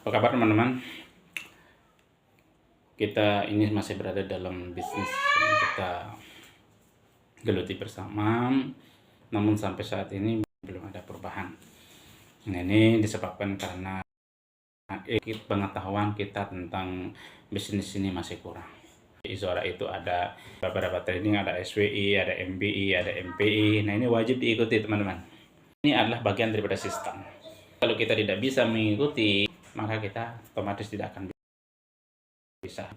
Apa kabar teman-teman? Kita ini masih berada dalam bisnis yang kita geluti bersama, namun sampai saat ini belum ada perubahan. Nah, ini disebabkan karena pengetahuan kita tentang bisnis ini masih kurang. Di Izora itu ada beberapa training, ada SWI, ada MBI, ada MPI. Nah, ini wajib diikuti teman-teman. Ini adalah bagian daripada sistem. Kalau kita tidak bisa mengikuti, maka kita otomatis tidak akan bisa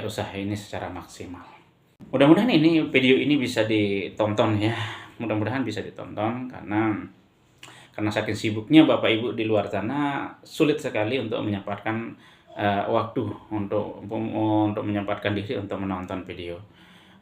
usaha ini secara maksimal. Mudah-mudahan ini video ini bisa ditonton ya. Mudah-mudahan bisa ditonton karena saking sibuknya Bapak Ibu di luar sana sulit sekali untuk menyempatkan waktu untuk menyempatkan diri untuk menonton video.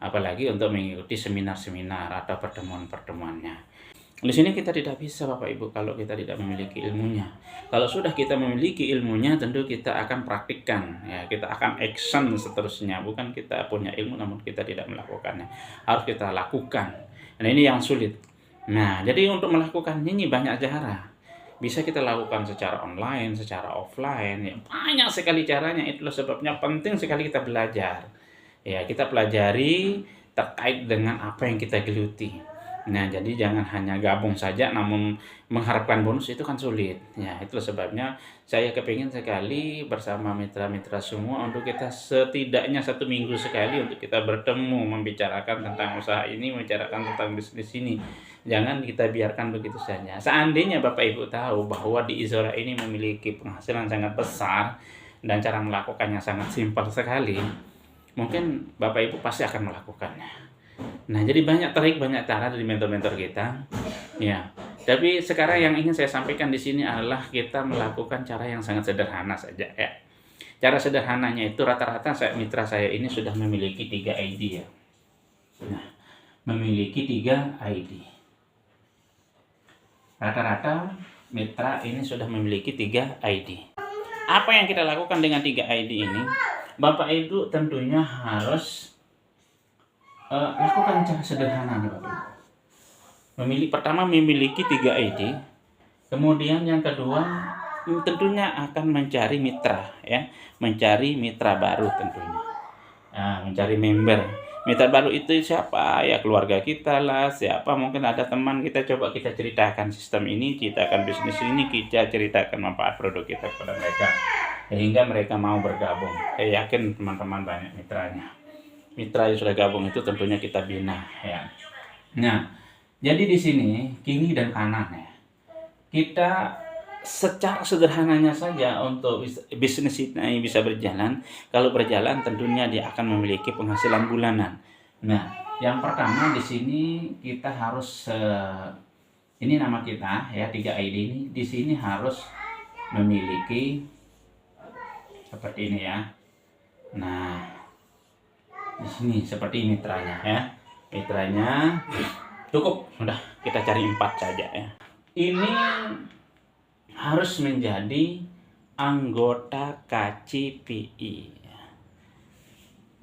Apalagi untuk mengikuti seminar-seminar atau pertemuan-pertemuannya. Di sini kita tidak bisa Bapak Ibu kalau kita tidak memiliki ilmunya. Kalau sudah kita memiliki ilmunya, tentu kita akan praktikkan, ya, kita akan action seterusnya. Bukan kita punya ilmu namun kita tidak melakukannya. Harus kita lakukan. Nah, ini yang sulit. Nah, jadi untuk melakukan ini banyak cara. Bisa kita lakukan secara online, secara offline, ya, banyak sekali caranya. Itulah sebabnya penting sekali kita belajar. Ya, kita pelajari terkait dengan apa yang kita geluti. Nah, jadi jangan hanya gabung saja namun mengharapkan bonus, itu kan sulit. Ya, itulah sebabnya saya kepingin sekali bersama mitra-mitra semua untuk kita setidaknya 1 minggu sekali untuk kita bertemu, membicarakan tentang usaha ini, membicarakan tentang bisnis ini. Jangan kita biarkan begitu saja. Seandainya Bapak Ibu tahu bahwa di Izora ini memiliki penghasilan sangat besar dan cara melakukannya sangat simpel sekali, mungkin Bapak Ibu pasti akan melakukannya. Nah, jadi banyak cara dari mentor-mentor kita. Ya. Tapi sekarang yang ingin saya sampaikan di sini adalah kita melakukan cara yang sangat sederhana saja ya. Cara sederhananya itu rata-rata mitra saya ini sudah memiliki 3 ID ya. Nah, memiliki 3 ID. Rata-rata mitra ini sudah memiliki 3 ID. Apa yang kita lakukan dengan 3 ID ini? Bapak Ibu tentunya harus lakukan cara sederhana nih Bapak. Pertama memiliki 3 ID. Kemudian yang kedua tentunya akan mencari mitra ya, mencari mitra baru tentunya. Nah, mencari member. Mitra baru itu siapa? Ya keluarga kita lah, siapa mungkin ada teman kita, coba kita ceritakan sistem ini, ceritakan bisnis ini, kita ceritakan manfaat produk kita kepada mereka sehingga mereka mau bergabung. Saya yakin teman-teman banyak mitranya. Mitra yang sudah gabung itu tentunya kita bina ya. Nah, jadi di sini kiri dan kanan ya. Kita secara sederhananya saja untuk bisnis ini bisa berjalan. Kalau berjalan tentunya dia akan memiliki penghasilan bulanan. Nah, yang pertama di sini kita harus ini nama kita ya, 3 ID ini di sini harus memiliki seperti ini ya. Nah, di sini seperti mitranya ya. Mitranya cukup, sudah kita cari 4 saja ya. Ini harus menjadi anggota KCPI.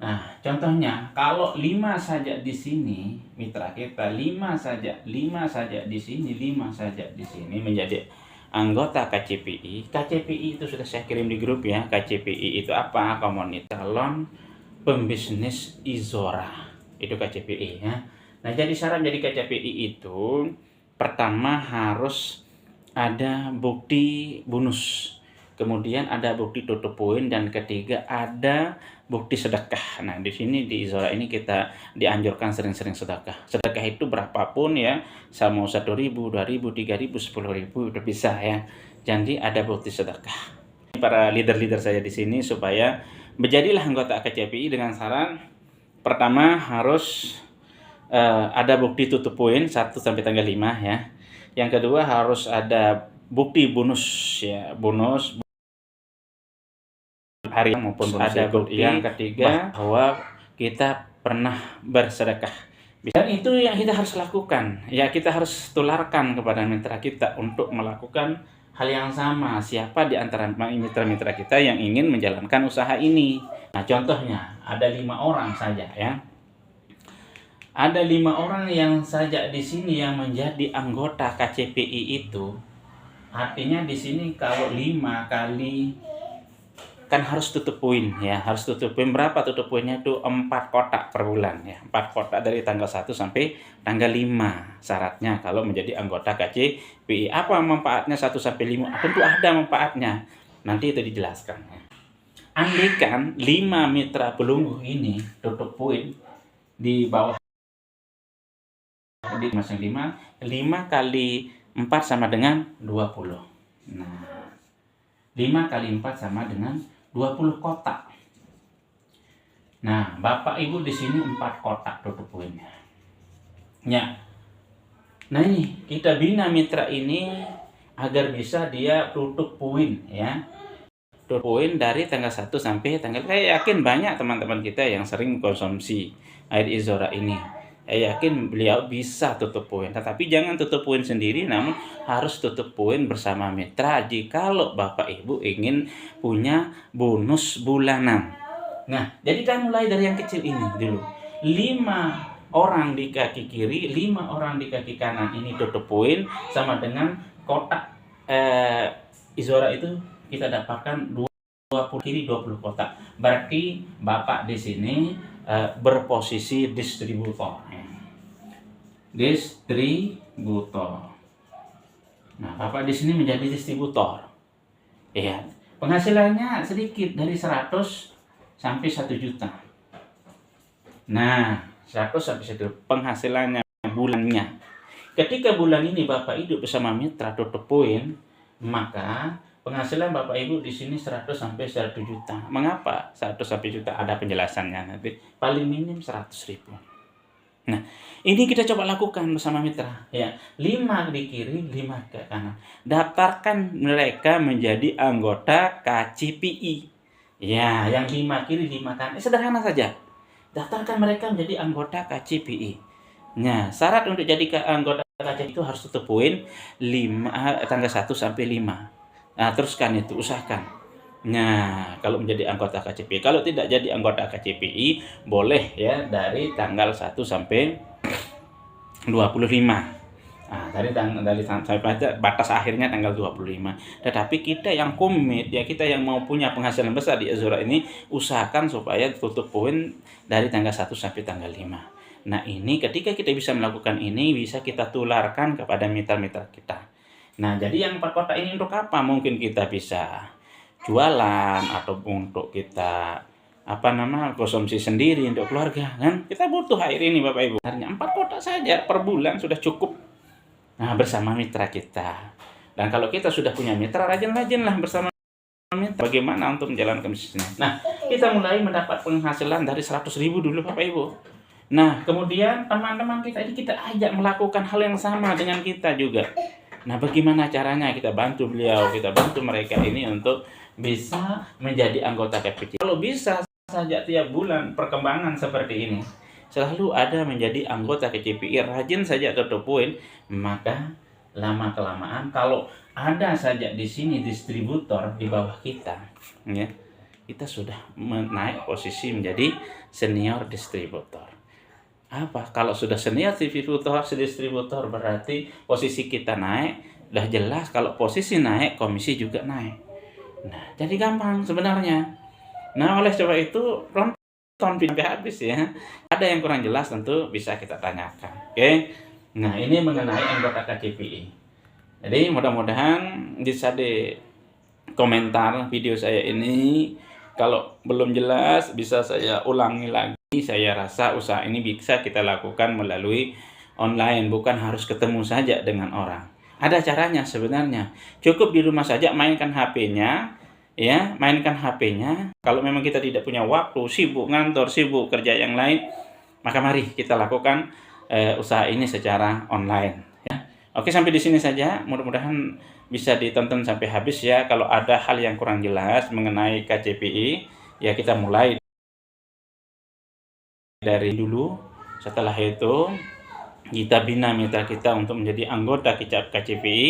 Nah, contohnya kalau 5 saja di sini mitra kita, 5 saja di sini, 5 saja di sini menjadi anggota KCPI. KCPI itu sudah saya kirim di grup ya. KCPI itu apa? Komunitas calon pembisnis Izora, itu KCPI ya. Nah, jadi syarat jadi KCPI itu pertama harus ada bukti bonus, kemudian ada bukti tutup poin, dan ketiga ada bukti sedekah. Nah, di sini di Izora ini kita dianjurkan sering-sering sedekah. Sedekah itu berapapun ya, sama 1.000, 2.000, 3.000, 10.000 udah bisa ya. Jadi ada bukti sedekah. Para leader-leader saya di sini supaya menjadilah anggota KCPI dengan syarat pertama harus ada bukti tutup poin 1 sampai tanggal 5 ya. Yang kedua harus ada bukti bonus ya, bonus hari maupun bonus ada bukti. Yang ketiga bahwa kita pernah bersedekah. Dan itu yang kita harus lakukan. Ya, kita harus tularkan kepada mitra kita untuk melakukan hal yang sama. Siapa di antara mitra-mitra kita yang ingin menjalankan usaha ini? Nah, contohnya ada 5 orang saja ya. Ada 5 orang yang saja di sini yang menjadi anggota KCPI itu Artinya di sini kalau 5 kali kan harus tutup poin ya, harus tutup poin. Berapa tutup poinnya itu? 4 kotak per bulan ya. 4 kotak dari tanggal 1 sampai tanggal 5 syaratnya kalau menjadi anggota KCPI. Apa manfaatnya 1 sampai 5? Tentu ada manfaatnya. Nanti itu dijelaskan ya. Andaikan 5 mitra pelunggu ini tutup poin di bawah di masing 5 kali 4 sama dengan 20. Nah, 5 kali 4 sama dengan 20 kotak. Nah, Bapak Ibu di sini 4 kotak tutup poinnya. Ya. Nah, ini kita bina mitra ini agar bisa dia tutup poin ya. Tutup poin dari tanggal 1 sampai tanggal. Saya yakin banyak teman-teman kita yang sering konsumsi air Izora ini. Saya yakin beliau bisa tutup poin, tetapi jangan tutup poin sendiri, namun harus tutup poin bersama mitra jikalau Bapak Ibu ingin punya bonus bulanan. Nah, jadi kita mulai dari yang kecil ini dulu. 5 orang di kaki kiri, 5 orang di kaki kanan ini tutup poin sama dengan kotak Izora itu kita dapatkan 20 kiri 20 kotak. Berarti Bapak di sini berposisi distributor. Distributor. Nah, Bapak di sini menjadi distributor. Ya, penghasilannya sedikit dari 100 sampai 1 juta. Nah, 100 sampai 1 penghasilannya bulannya. Ketika bulan ini Bapak hidup bersama mitra tutup poin, maka penghasilan Bapak Ibu di sini 100 sampai 1 juta. Mengapa 100 sampai juta? Ada penjelasannya nanti. Paling minim 100.000. Nah, ini kita coba lakukan bersama mitra. Ya, 5 di kiri, 5 ke kanan. Daftarkan mereka menjadi anggota KCPI. Ya, yang 5 kiri, 5 kanan. Sederhana saja. Daftarkan mereka menjadi anggota KCPI. Nah, syarat untuk jadi anggota KCPI itu harus tutup poin tanggal 1 sampai 5. Nah, teruskan itu, usahakan. Nah, kalau menjadi anggota KCPI, kalau tidak jadi anggota KCPI, boleh ya dari tanggal 1 sampai 25. Nah, sampai batas akhirnya tanggal 25. Tetapi kita yang komit ya, kita yang mau punya penghasilan besar di Izora ini, usahakan supaya tutup poin dari tanggal 1 sampai tanggal 5. Nah, ini ketika kita bisa melakukan ini, bisa kita tularkan kepada mitra-mitra kita. Nah, jadi yang 4 kotak ini untuk apa? Mungkin kita bisa jualan atau untuk kita konsumsi sendiri untuk keluarga kan. Kita butuh air ini Bapak Ibu. Hanya 4 kotak saja per bulan sudah cukup. Nah, bersama mitra kita. Dan kalau kita sudah punya mitra, rajin-rajinlah bersama mitra. Bagaimana untuk menjalankan bisnisnya? Nah, kita mulai mendapat penghasilan dari 100.000 dulu Bapak Ibu. Nah, kemudian teman-teman kita ini kita ajak melakukan hal yang sama dengan kita juga. Nah, bagaimana caranya? Kita bantu beliau, kita bantu mereka ini untuk bisa menjadi anggota KCPI. Kalau bisa saja tiap bulan perkembangan seperti ini, selalu ada menjadi anggota KCPI, rajin saja tutup poin, maka lama-kelamaan kalau ada saja di sini distributor di bawah kita, ya, kita sudah naik posisi menjadi senior distributor. Apa? Kalau sudah senior distributor berarti posisi kita naik, udah jelas kalau posisi naik, komisi juga naik. Nah, jadi gampang sebenarnya. Nah, oleh sebab itu tonton sampai habis ya. Ada yang kurang jelas tentu bisa kita tanyakan. Oke. Nah, ini mengenai anggota KCPI. Jadi mudah-mudahan bisa di komentar video saya ini. Kalau belum jelas bisa saya ulangi lagi. Saya rasa usaha ini bisa kita lakukan melalui online, bukan harus ketemu saja dengan orang. Ada caranya sebenarnya. Cukup di rumah saja mainkan HP-nya, ya, mainkan HP-nya. Kalau memang kita tidak punya waktu, sibuk ngantor, sibuk kerja yang lain, maka mari kita lakukan usaha ini secara online. Ya. Oke, sampai di sini saja. Mudah-mudahan bisa ditonton sampai habis ya. Kalau ada hal yang kurang jelas mengenai KCPI, ya kita mulai dari dulu. Setelah itu kita bina mitra kita untuk menjadi anggota KCPI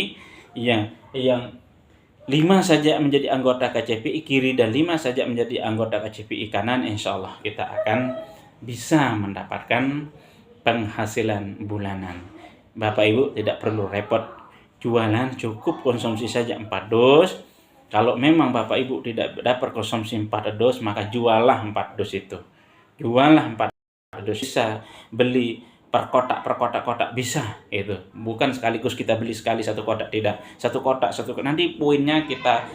yang 5 saja menjadi anggota KCPI kiri dan 5 saja menjadi anggota KCPI kanan. Insya Allah kita akan bisa mendapatkan penghasilan bulanan. Bapak Ibu tidak perlu repot jualan cukup konsumsi saja 4 dos. Kalau memang Bapak Ibu tidak dapat konsumsi 4 dos, maka jualah 4 dos itu. Jualah 4 dos, bisa beli per kotak bisa itu. Bukan sekaligus kita beli sekali satu kotak, tidak. Satu kotak nanti poinnya kita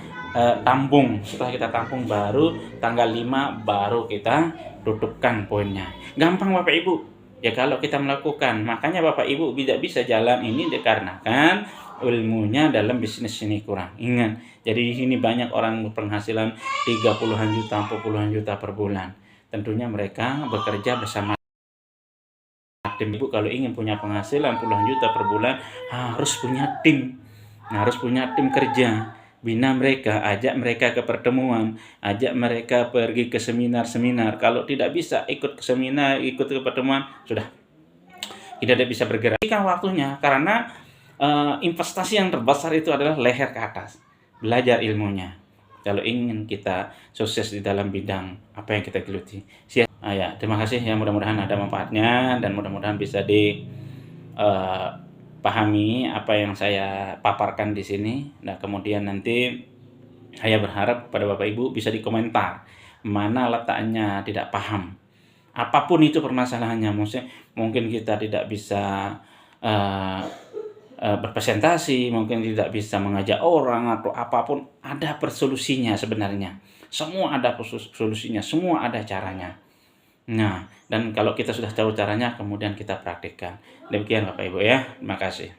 tampung. Setelah kita tampung baru tanggal 5 baru kita tutupkan poinnya. Gampang Bapak Ibu. Ya kalau kita melakukan, makanya Bapak Ibu tidak bisa jalan ini dikarenakan ilmunya dalam bisnis ini kurang. Ingat, jadi di sini banyak orang berpenghasilan 30-an juta, 40-an juta per bulan. Tentunya mereka bekerja bersama tim. Ibu kalau ingin punya penghasilan puluhan juta per bulan harus punya tim. Harus punya tim kerja. Bina mereka, ajak mereka ke pertemuan, ajak mereka pergi ke seminar-seminar. Kalau tidak bisa ikut ke seminar, ikut ke pertemuan, sudah tidak bisa bergerak. Ini kan waktunya, karena investasi yang terbesar itu adalah leher ke atas. Belajar ilmunya. Kalau ingin kita sukses di dalam bidang apa yang kita geluti. Ya, terima kasih ya, mudah-mudahan ada manfaatnya dan mudah-mudahan bisa dipahami apa yang saya paparkan di sini. Nah, kemudian nanti saya berharap kepada Bapak Ibu bisa dikomentar mana letaknya tidak paham. Apapun itu permasalahannya, mungkin kita tidak bisa berpresentasi, mungkin tidak bisa mengajak orang atau apapun, ada persolusinya sebenarnya. Semua ada solusinya, semua ada caranya. Nah, dan kalau kita sudah tahu caranya, kemudian kita praktikkan. Demikian Bapak Ibu ya. Terima kasih.